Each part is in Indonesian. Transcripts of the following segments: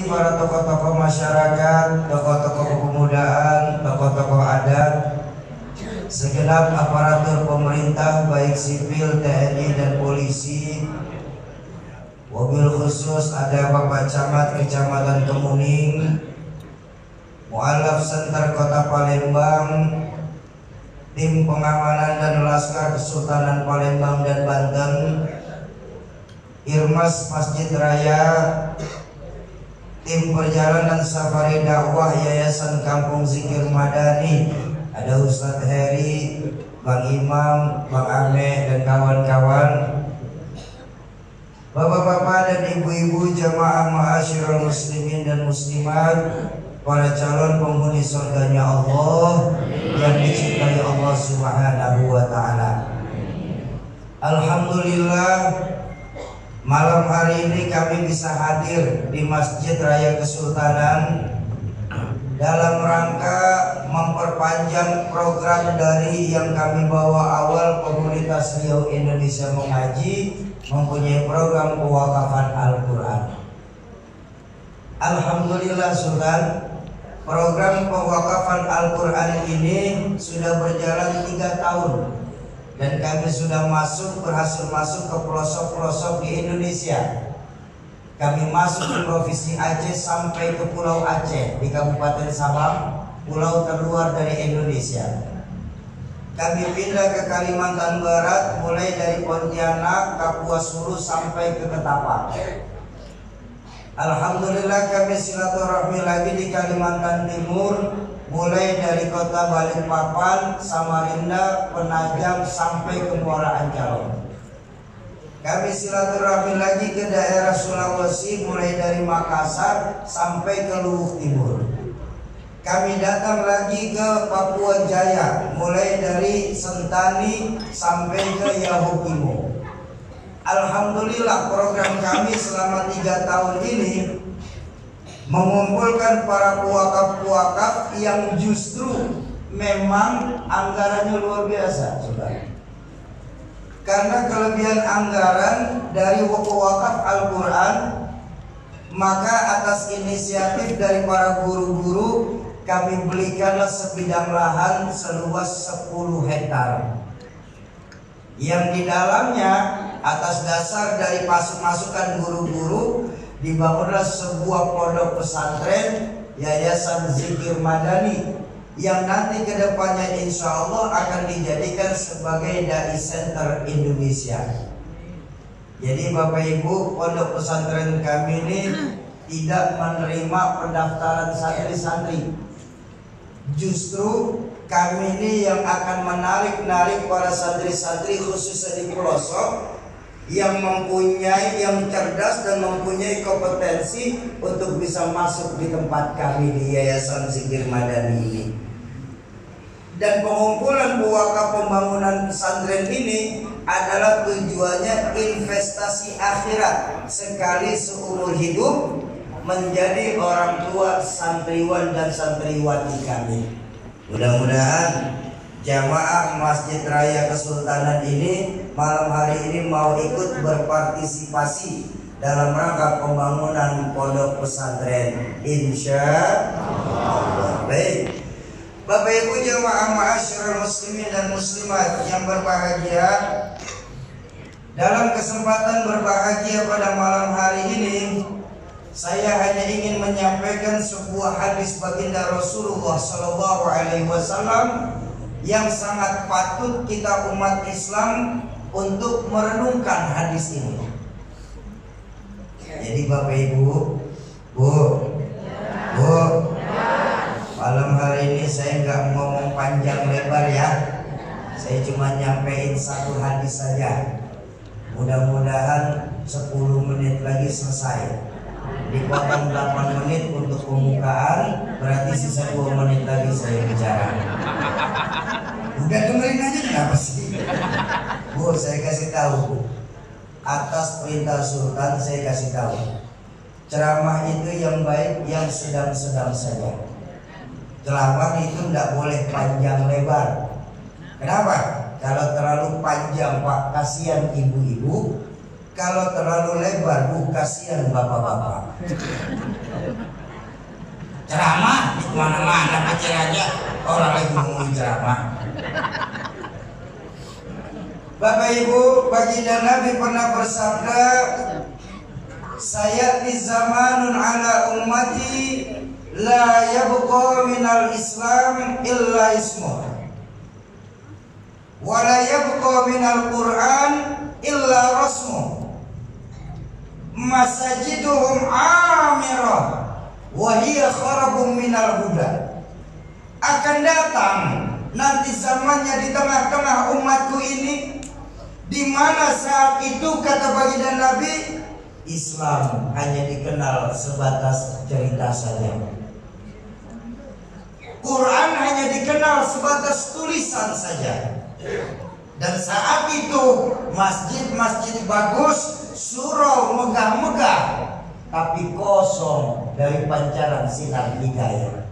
para tokoh-tokoh masyarakat, tokoh-tokoh kepemudaan, tokoh-tokoh adat, segenap aparatur pemerintah baik sipil, TNI dan polisi, wabil khusus ada Bapak Camat Kecamatan Kemuning, Mu'alaf Center Kota Palembang, tim pengamanan dan Laskar Kesultanan Palembang dan Banten, Irmas Masjid Raya, tim perjalanan safari dakwah Yayasan Kampung Zikir Madani, ada Ustadz Heri, Bang Imam, Bang Ame dan kawan-kawan, bapak-bapak dan ibu-ibu jamaah ma'asyiral muslimin dan muslimat, para calon penghuni surganya Allah yang dicintai Allah Subhanahu wa ta'ala. Alhamdulillah, malam hari ini kami bisa hadir di Masjid Raya Kesultanan dalam rangka memperpanjang program dari yang kami bawa awal Komunitas Riau Indonesia Mengaji, mempunyai program pewakafan Al-Quran. Alhamdulillah Sultan, program pewakafan Al-Quran ini sudah berjalan 3 tahun dan kami sudah berhasil masuk ke pelosok-pelosok di Indonesia. Kami masuk ke Provinsi Aceh sampai ke Pulau Aceh di Kabupaten Sabang, pulau terluar dari Indonesia. Kami pindah ke Kalimantan Barat, mulai dari Pontianak, Kapuas Hulu sampai ke Ketapang. Alhamdulillah kami silaturahmi lagi di Kalimantan Timur, mulai dari kota Balikpapan, Samarinda, Penajam sampai ke Muara Ancalon. Kami silaturahmi lagi ke daerah Sulawesi, mulai dari Makassar sampai ke Luwu Timur. Kami datang lagi ke Papua Jaya, mulai dari Sentani sampai ke Yahukimo. Alhamdulillah program kami selama 3 tahun ini mengumpulkan para puakaf-puakaf yang justru memang anggarannya luar biasa, saudara. Karena kelebihan anggaran dari wakaf Al-Quran, maka atas inisiatif dari para guru-guru kami belikanlah sebidang lahan seluas 10 hektar yang di dalamnya atas dasar dari masukan guru-guru dibangunlah sebuah pondok pesantren Yayasan Zikir Madani yang nanti kedepannya insya Allah akan dijadikan sebagai Dai Center Indonesia. Jadi Bapak Ibu, pondok pesantren kami ini tidak menerima pendaftaran santri-santri. Justru kami ini yang akan menarik para santri-santri khususnya di pelosok yang cerdas dan mempunyai kompetensi untuk bisa masuk di tempat kami di Yayasan Zikir Madani ini. Dan pengumpulan wakaf pembangunan pesantren ini adalah tujuannya investasi akhirat sekali seumur hidup menjadi orang tua santriwan dan santriwati kami. Mudah-mudahan jamaah Masjid Raya Kesultanan ini malam hari ini mau ikut berpartisipasi dalam rangka pembangunan pondok pesantren, insya Allah. Baik, Bapak Ibu jamaah ma'asyiral muslimin dan muslimat yang berbahagia, dalam kesempatan berbahagia pada malam hari ini saya hanya ingin menyampaikan sebuah hadis baginda Rasulullah SAW yang sangat patut kita umat Islam untuk merenungkan hadis ini. Jadi Bapak Ibu, Bu, malam hari ini saya nggak ngomong panjang lebar ya. Saya cuma nyampein satu hadis saja. Mudah-mudahan 10 menit lagi selesai. Dipotong 8 menit untuk pembukaan, berarti sisa 2 menit lagi saya bicara. Udah dengerin aja kenapa sih? Bu, saya kasih tahu, Bu. Atas perintah Sultan saya kasih tahu. Ceramah itu yang baik yang sedang-sedang saja. Ceramah itu tidak boleh panjang lebar. Kenapa? Kalau terlalu panjang Pak, kasihan ibu-ibu. Kalau terlalu lebar Bu, kasihan bapak-bapak. ceramah di mana-mana aja orang lagi ngomong ceramah. Bapak Ibu, baginda Nabi pernah bersabda, sayati zamanun ala ummati la yabqa minal islam illa ismuh wa la yabqa minal quran illa rasmuh masajiduhum amirah wa hiya kharabun minal huda. Akan datang nanti zamannya di tengah-tengah umatku ini, di mana saat itu kata baginda Nabi, Islam hanya dikenal sebatas cerita saja. Quran hanya dikenal sebatas tulisan saja. Dan saat itu masjid-masjid bagus, surau megah-megah, tapi kosong dari pancaran sinar hidayah.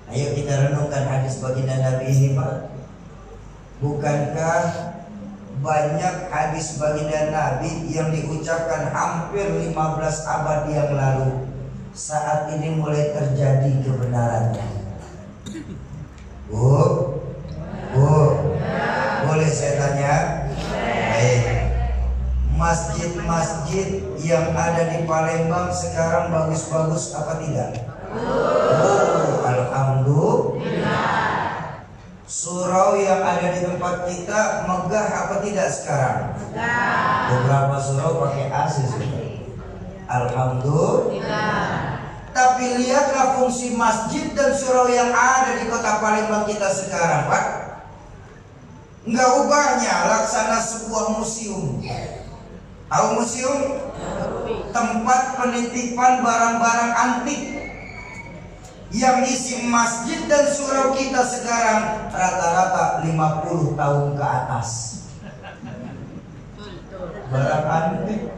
Ayo kita renungkan hadis baginda Nabi ini, Pak. Bukankah banyak hadis baginda Nabi yang diucapkan hampir 15 abad yang lalu, saat ini mulai terjadi kebenarannya? Bu, boleh saya tanya? Baik. Masjid-masjid yang ada di Palembang sekarang bagus-bagus apa tidak? Alhamdulillah. Surau yang ada di tempat kita megah apa tidak sekarang? Beberapa surau pakai AC sudah. Alhamdulillah. Tapi lihatlah fungsi masjid dan surau yang ada di kota Palembang kita sekarang, Pak. Enggak ubahnya laksana sebuah museum. Tahu museum? Tempat penitipan barang-barang antik. Yang isi masjid dan surau kita sekarang rata-rata 50 tahun ke atas. Barang antik.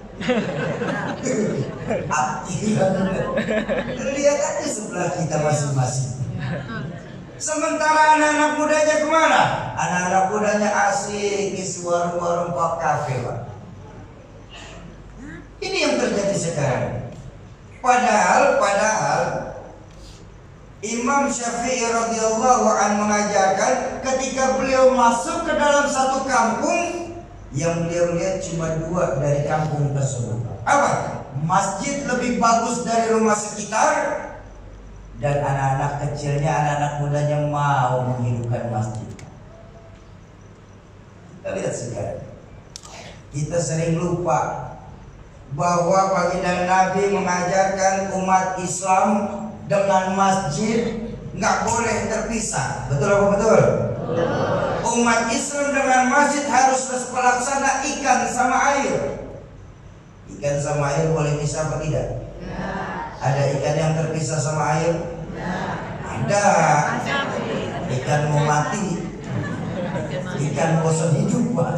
Lihat aja sebelah kita masing-masing. Sementara anak-anak mudanya kemana? Anak-anak mudanya asik isi warung-warung pak kafe, Pak. Ini yang terjadi sekarang. Padahal Imam Syafi'i radhiyallahu anhu mengajarkan ketika beliau masuk ke dalam satu kampung, yang beliau lihat cuma 2 dari kampung tersebut. Apa? Masjid lebih bagus dari rumah sekitar, dan anak-anak kecilnya, anak-anak mudanya mau menghidupkan masjid. Kita lihat sekarang, kita sering lupa bahwa baginda Nabi mengajarkan umat Islam dengan masjid nggak boleh terpisah. Betul apa betul? Umat Islam dengan masjid harus pelaksana ikan sama air. Ikan sama air boleh bisa apa tidak? Ada ikan yang terpisah sama air? Ada. Ikan mau mati, ikan bosan hidup, Pak.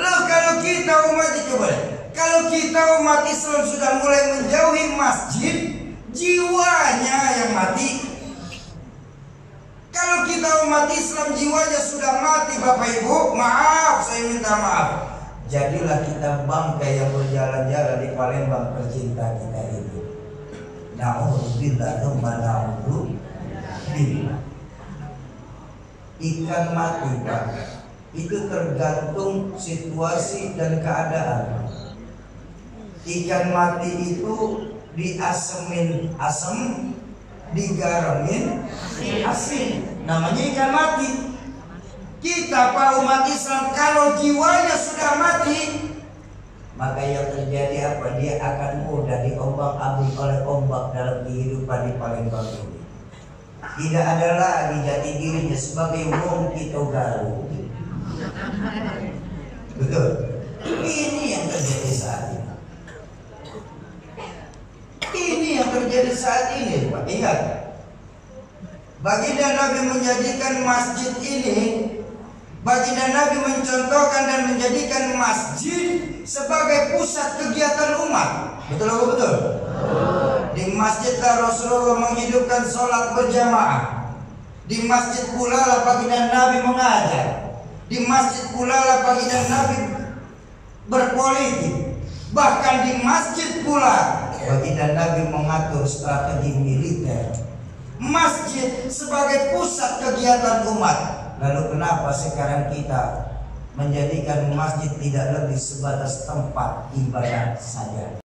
Loh, kalau kita umat itu boleh. Kalau kita umat Islam sudah mulai menjauhi masjid, jiwanya yang mati. Kalau kita umat Islam jiwanya sudah mati, Bapak Ibu, maaf, saya minta maaf. Jadilah kita bangkai yang berjalan-jalan di Palembang tercinta kita ini. Na'udzubillah tsumma na'udzubillah. Ikan mati, Pak, itu tergantung situasi dan keadaan. Ikan mati itu diasemin asam, digaramin asin, namanya ikan mati. Kita Pak umat Islam kalau jiwanya sudah mati, maka yang terjadi apa? Dia akan mudah diombang-ambing oleh ombak dalam kehidupan di Palembang ini. Tidak ada lagi jati dirinya sebagai wong Kitogaru. Betul. Ini yang terjadi saat ini. Ini yang terjadi saat ini, Pak. Ingat, baginda Nabi menjadikan masjid ini, baginda Nabi mencontohkan dan menjadikan masjid sebagai pusat kegiatan umat. Betul apa betul? Di masjidlah Rasulullah menghidupkan sholat berjamaah. Di masjid pula lah baginda Nabi mengajar. Di masjid pula lah baginda Nabi berpolitik. Bahkan di masjid pula Baginda Nabi mengatur strategi militer masjid sebagai pusat kegiatan umat. Lalu kenapa sekarang kita menjadikan masjid tidak lebih sebatas tempat ibadah saja?